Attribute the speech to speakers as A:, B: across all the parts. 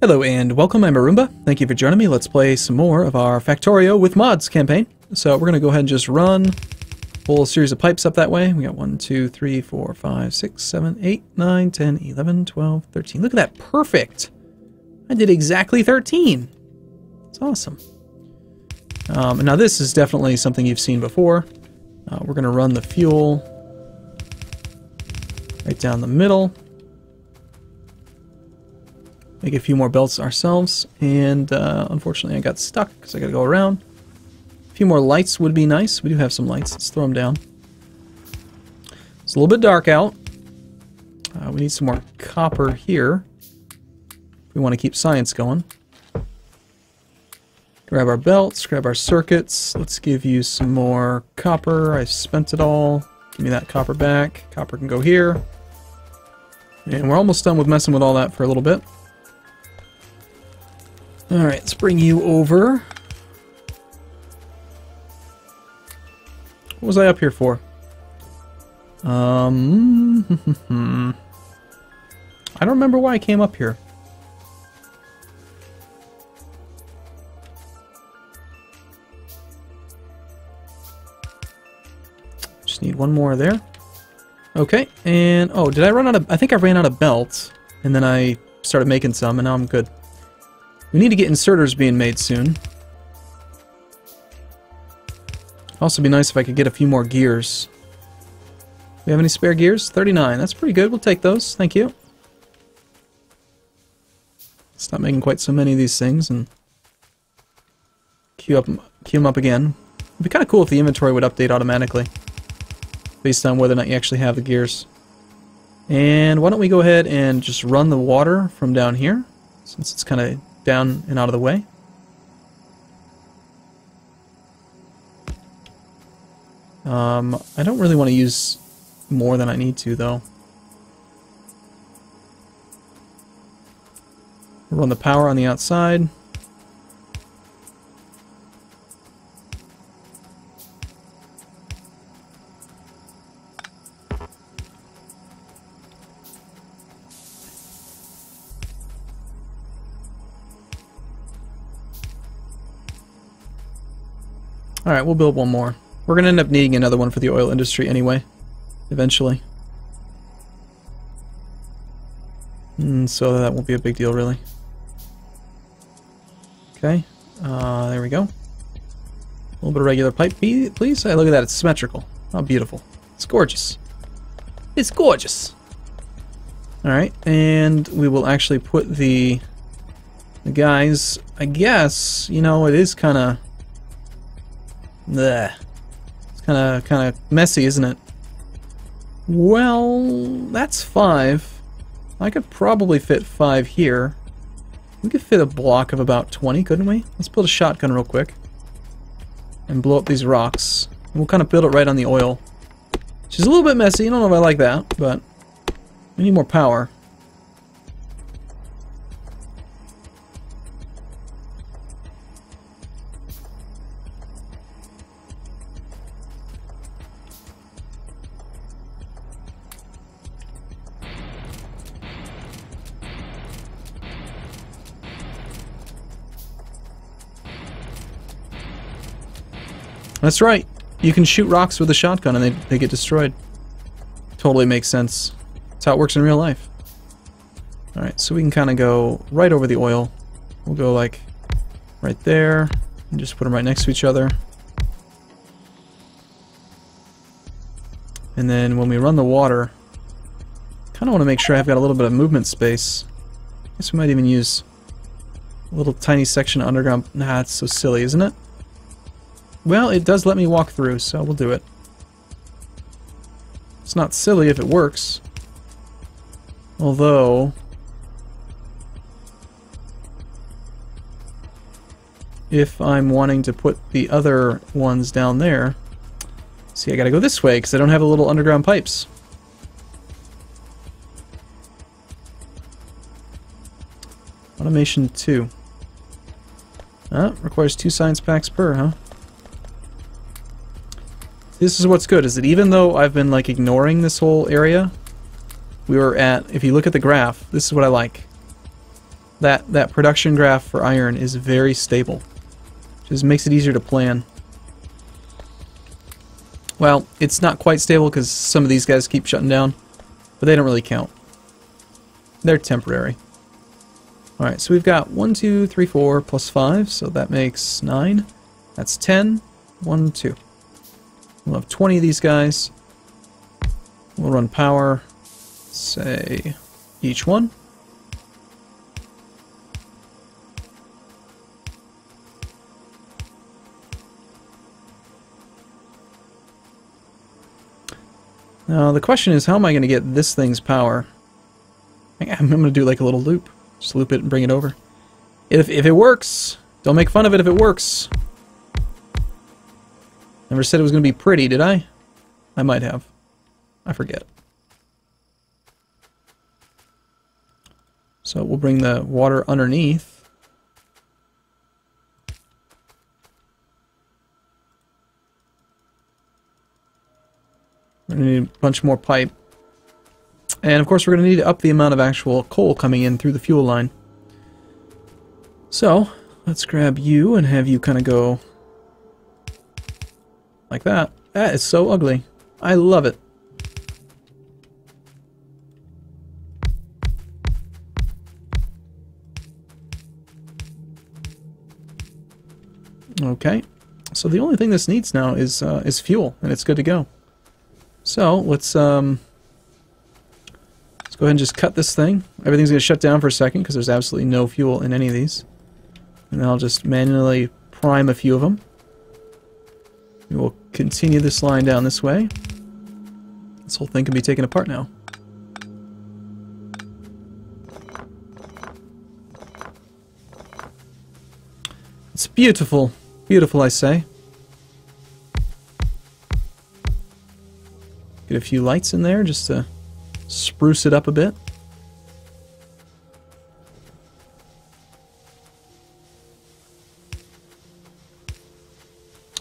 A: Hello and welcome, I'm Arumba. Thank you for joining me. Let's play some more of our Factorio with mods campaign. So we're going to go ahead and just run a whole series of pipes up that way. We got 1, 2, 3, 4, 5, 6, 7, 8, 9, 10, 11, 12, 13. Look at that, perfect! I did exactly 13! It's awesome. Now this is definitely something you've seen before. We're going to run the fuel right down the middle. Make a few more belts ourselves, and unfortunately I got stuck because I got to go around. A few more lights would be nice. We do have some lights. Let's throw them down. It's a little bit dark out. We need some more copper here if we want to keep science going. Grab our belts, grab our circuits. Let's give you some more copper. I spent it all. Give me that copper back. Copper can go here. And we're almost done with messing with all that for a little bit. Alright, let's bring you over. What was I up here for? I don't remember why I came up here. Just need one more there. Okay, and oh, did I run out of... I think I ran out of belts, and then I started making some, and now I'm good. We need to get inserters being made soon. Also be nice if I could get a few more gears. We have any spare gears? 39. That's pretty good. We'll take those. Thank you. Stop making quite so many of these things and queue them up again. It'd be kind of cool if the inventory would update automatically based on whether or not you actually have the gears. And why don't we go ahead and just run the water from down here, since it's kind of down and out of the way. I don't really want to use more than I need to, though. Run the power on the outside. Alright, we'll build one more. We're going to end up needing another one for the oil industry anyway, eventually. So that won't be a big deal, really. Okay, there we go. A little bit of regular pipe, please. Hey, look at that, it's symmetrical. How beautiful. It's gorgeous. It's gorgeous! Alright, and we will actually put the guys, I guess, you know, it is kind of... Blech. It's kind of messy, isn't it? Well, that's 5. I could probably fit 5 here. We could fit a block of about 20, couldn't we? Let's build a shotgun real quick and blow up these rocks. And we'll kind of build it right on the oil. Which is a little bit messy. I don't know if I like that, but we need more power. That's right. You can shoot rocks with a shotgun and they get destroyed. Totally makes sense. That's how it works in real life. Alright, so we can kind of go right over the oil. We'll go like right there and just put them right next to each other. And then when we run the water, kind of want to make sure I've got a little bit of movement space. I guess we might even use a little tiny section of underground. Nah, it's so silly, isn't it? Well, it does let me walk through, so we'll do it. It's not silly if it works. Although... if I'm wanting to put the other ones down there... See, I gotta go this way, because I don't have the little underground pipes. Automation 2. Requires 2 science packs per, huh? This is what's good, is that even though I've been like ignoring this whole area, we were at, if you look at the graph, this is what I like. that production graph for iron is very stable. Just makes it easier to plan. Well, it's not quite stable because some of these guys keep shutting down, but they don't really count. They're temporary. Alright, so we've got 1, 2, 3, 4 plus 5, so that makes 9. That's 10. 1, 2. We'll have 20 of these guys. We'll run power, say, each one. Now the question is, how am I going to get this thing's power? I'm going to do like a little loop. Just loop it and bring it over. If it works, don't make fun of it if it works. Never said it was going to be pretty, did I? I might have. I forget. So we'll bring the water underneath. We're going to need a bunch more pipe. And of course we're going to need to up the amount of actual coal coming in through the fuel line. So, let's grab you and have you kind of go like that. That is so ugly. I love it. Okay, so the only thing this needs now is fuel, and it's good to go. So let's go ahead and just cut this thing. Everything's going to shut down for a second because there's absolutely no fuel in any of these. And then I'll just manually prime a few of them. We will continue this line down this way. This whole thing can be taken apart now. It's beautiful. Beautiful, I say. Get a few lights in there just to spruce it up a bit.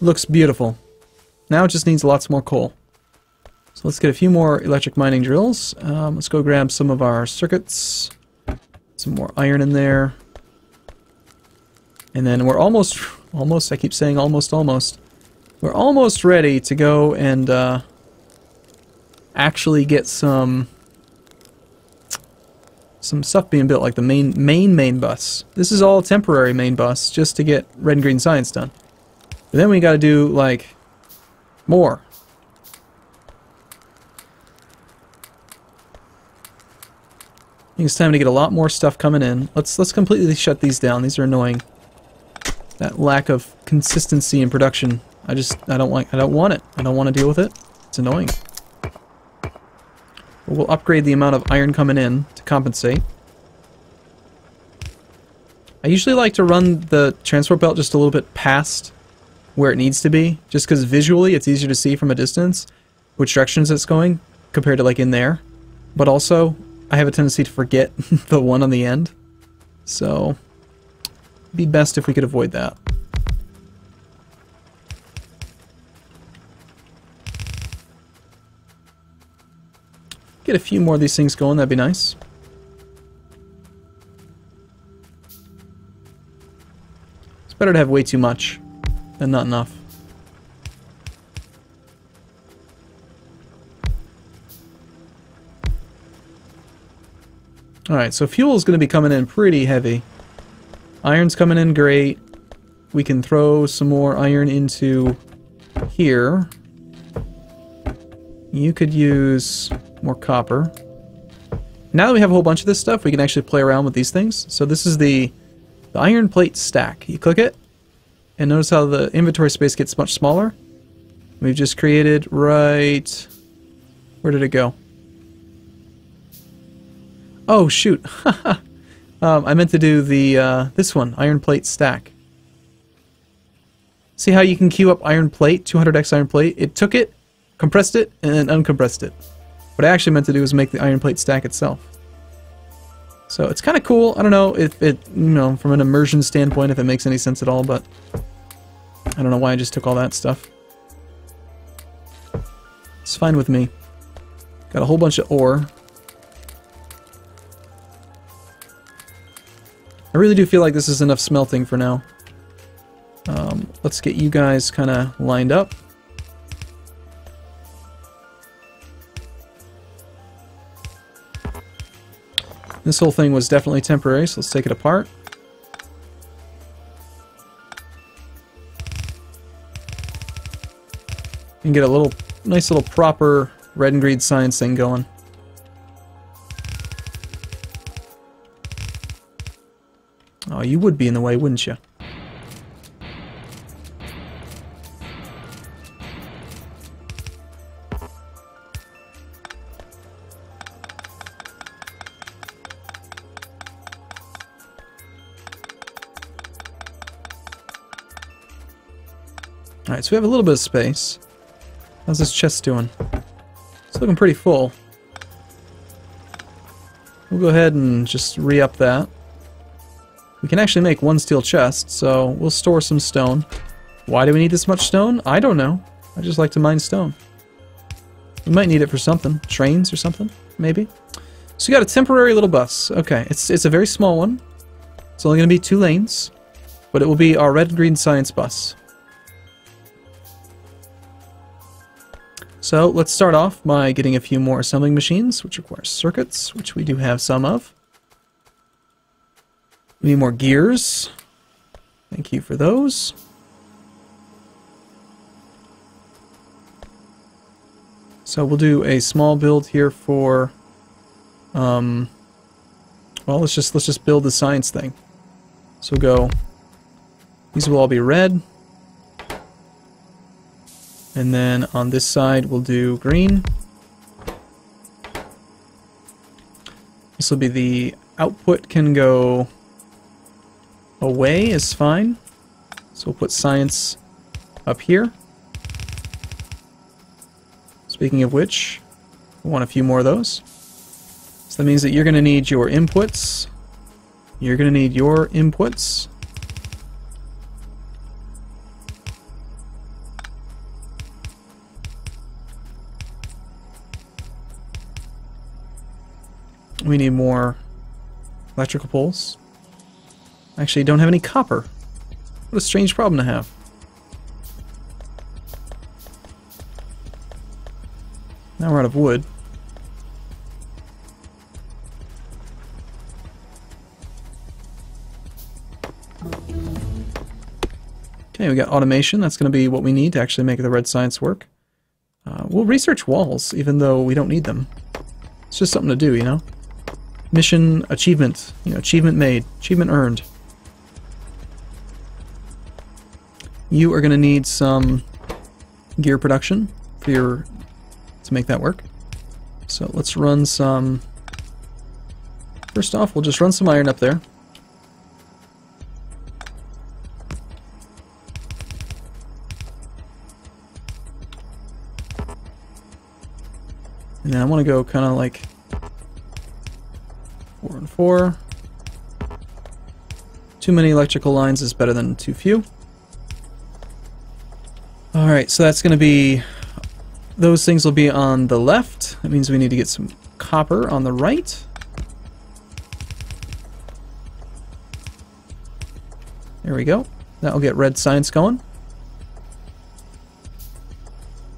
A: Looks beautiful. Now it just needs lots more coal. So let's get a few more electric mining drills. Let's go grab some of our circuits. Some more iron in there. And then we're almost, I keep saying almost. We're almost ready to go and actually get some stuff being built, like the main bus. This is all temporary main bus, just to get red and green science done. But then we got to do like more. I think it's time to get a lot more stuff coming in. Let's completely shut these down. These are annoying. That lack of consistency in production. I don't want it. I don't want to deal with it. It's annoying. But we'll upgrade the amount of iron coming in to compensate. I usually like to run the transport belt just a little bit past where it needs to be, just because visually it's easier to see from a distance which directions it's going compared to like in there. But also, I have a tendency to forget the one on the end. So it'd be best if we could avoid that. Get a few more of these things going, that'd be nice. It's better to have way too much than not enough. Alright, so fuel is going to be coming in pretty heavy. Iron's coming in great. We can throw some more iron into here. You could use more copper. Now that we have a whole bunch of this stuff, we can actually play around with these things. So this is the iron plate stack. You click it, and notice how the inventory space gets much smaller. We've just created right... Where did it go? Oh, shoot. I meant to do the this one, iron plate stack. See how you can queue up iron plate, 200x iron plate? It took it, compressed it, and then uncompressed it. What I actually meant to do was make the iron plate stack itself. So it's kind of cool. I don't know if it, from an immersion standpoint, if it makes any sense at all, but I don't know why I just took all that stuff. It's fine with me. Got a whole bunch of ore. I really do feel like this is enough smelting for now. Let's get you guys kind of lined up. This whole thing was definitely temporary, so let's take it apart. And get a little, nice little proper red and green science thing going. Oh, you would be in the way, wouldn't you? Alright, so we have a little bit of space. How's this chest doing? It's looking pretty full. We'll go ahead and just re-up that. We can actually make one steel chest, so we'll store some stone. Why do we need this much stone? I don't know. I just like to mine stone. We might need it for something. Trains or something, maybe? So you got a temporary little bus. Okay, it's a very small one. It's only going to be 2 lanes, but it will be our red and green science bus. So let's start off by getting a few more assembling machines, which require circuits, which we do have some of. We need more gears. Thank you for those. So we'll do a small build here for, well, let's just build the science thing. So we'll go, these will all be red. And then on this side, we'll do green. This will be the output can go away is fine. So we'll put science up here. Speaking of which, we want a few more of those. So that means that you're going to need your inputs. You're going to need your inputs. We need more electrical poles. Actually, don't have any copper. What a strange problem to have. Now we're out of wood. Okay, we got automation. That's going to be what we need to actually make the red science work. We'll research walls, even though we don't need them. It's just something to do, you know? Mission achievement. You know, achievement made. Achievement earned. You are going to need some gear production for your to make that work. So let's run some... First off, we'll just run some iron up there. And then I want to go kind of like 4 and 4. Too many electrical lines is better than too few. Alright, so that's going to be... Those things will be on the left. That means we need to get some copper on the right. There we go. That'll get red science going.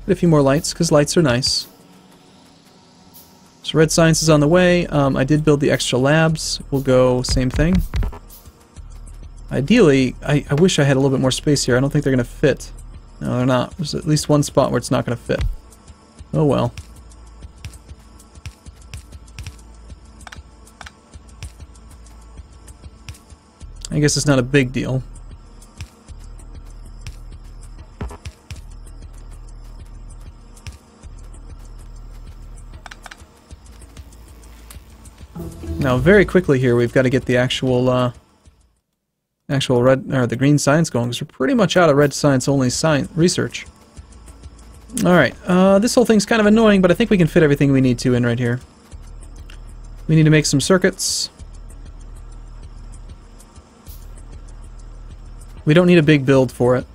A: Get a few more lights, because lights are nice. So red science is on the way. I did build the extra labs. We'll go same thing. Ideally, I wish I had a little bit more space here. I don't think they're going to fit. No, they're not. There's at least one spot where it's not going to fit. Oh well. I guess it's not a big deal. Now, very quickly here, we've got to get the actual red or the green science going, because we're pretty much out of red science only research. All right, this whole thing's kind of annoying, but I think we can fit everything we need to in right here. We need to make some circuits. We don't need a big build for it.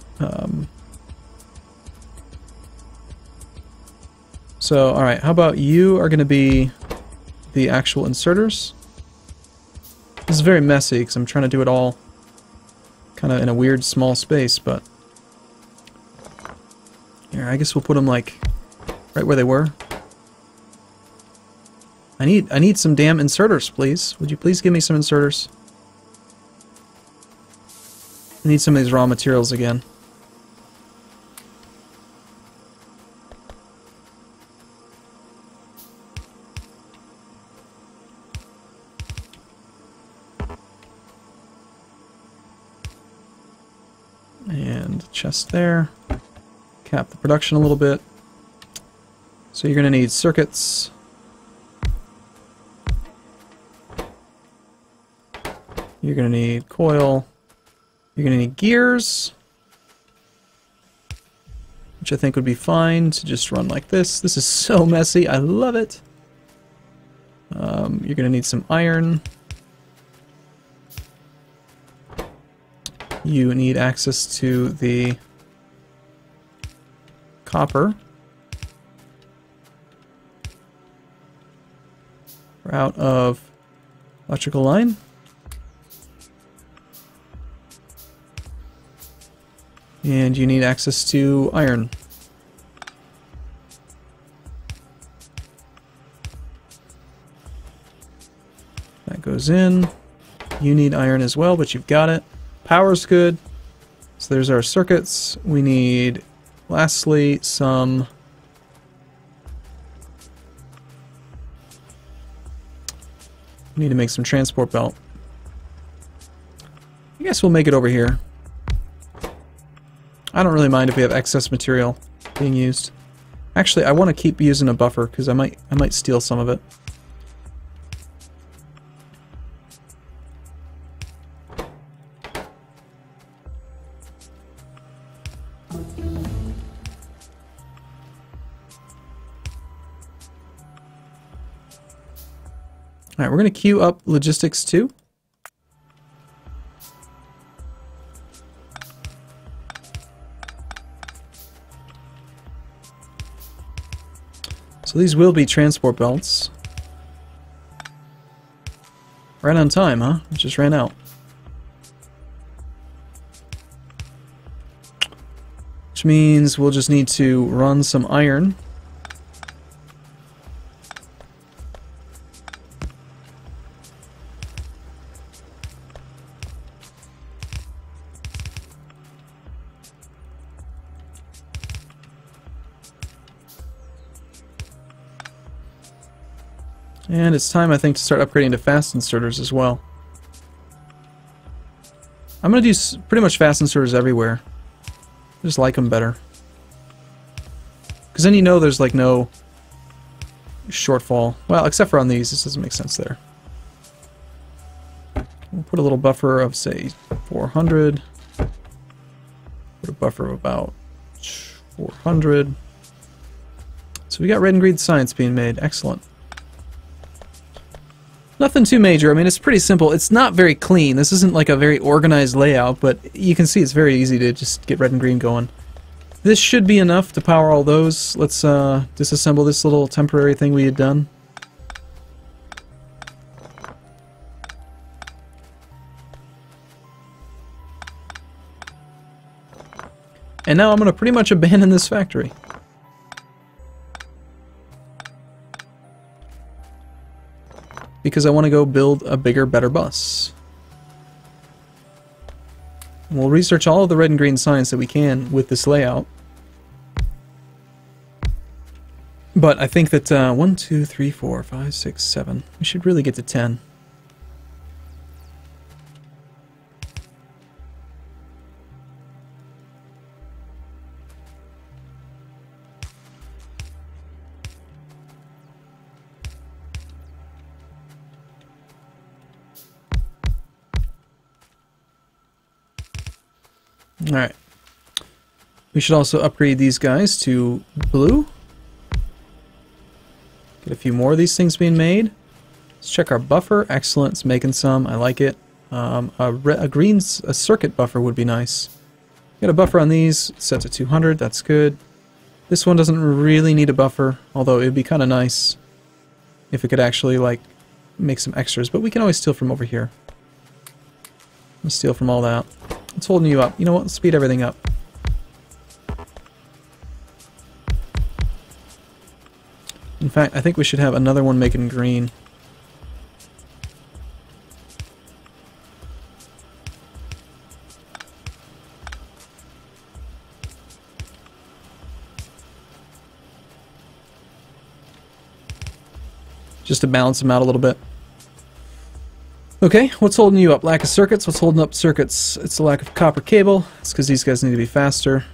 A: So, all right, how about you are going to be the actual inserters? This is very messy because I'm trying to do it all kind of in a weird small space, but here, I guess we'll put them like right where they were. I need some damn inserters, please. Would you please give me some inserters? I need some of these raw materials again. And chest there. Cap the production a little bit. So you're going to need circuits. You're going to need coil. You're going to need gears, which I think would be fine to just run like this. This is so messy. I love it. You're going to need some iron. You need access to the copper. We're out of electrical line. And you need access to iron. That goes in. You need iron as well, but you've got it. Power's good. So there's our circuits. We need, lastly, some... We need to make some transport belt. I guess we'll make it over here. I don't really mind if we have excess material being used. Actually, I want to keep using a buffer because I might steal some of it. Alright, we're going to queue up logistics 2. So these will be transport belts. Right on time, huh? It just ran out. Which means we'll just need to run some iron. And it's time, I think, to start upgrading to fast inserters as well. I'm going to do pretty much fast inserters everywhere. I just like them better. Because then you know there's like no shortfall. Well, except for on these, this doesn't make sense there. We'll put a little buffer of, say, 400. Put a buffer of about 400. So we got red and green science being made. Excellent. Nothing too major. I mean, it's pretty simple. It's not very clean. This isn't like a very organized layout, but you can see it's very easy to just get red and green going. This should be enough to power all those. Let's disassemble this little temporary thing we had done. And now I'm going to pretty much abandon this factory. Because I want to go build a bigger, better bus. We'll research all of the red and green science that we can with this layout. But I think that 1, 2, 3, 4, 5, 6, 7. We should really get to 10. Alright. We should also upgrade these guys to blue. Get a few more of these things being made. Let's check our buffer. Excellent. It's making some. I like it. A circuit buffer would be nice. Get a buffer on these. Set to 200. That's good. This one doesn't really need a buffer, although it would be kind of nice if it could actually, like, make some extras. But we can always steal from over here. Let's steal from all that. What's holding you up? You know what? Let's speed everything up. In fact, I think we should have another one making green. Just to balance them out a little bit. Okay, what's holding you up? Lack of circuits. What's holding up circuits? It's the lack of copper cable. It's because these guys need to be faster.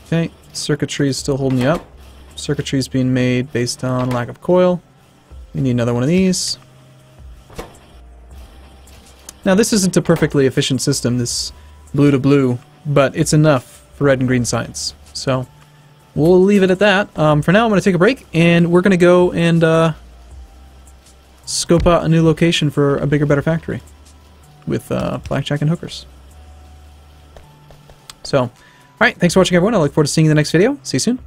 A: Okay, circuitry is still holding you up. Circuitry is being made based on lack of coil. We need another one of these. Now this isn't a perfectly efficient system, this blue to blue, but it's enough for red and green science. So we'll leave it at that. For now I'm going to take a break, and we're going to go and scope out a new location for a bigger, better factory with blackjack and hookers. So, alright, thanks for watching everyone. I look forward to seeing you in the next video. See you soon.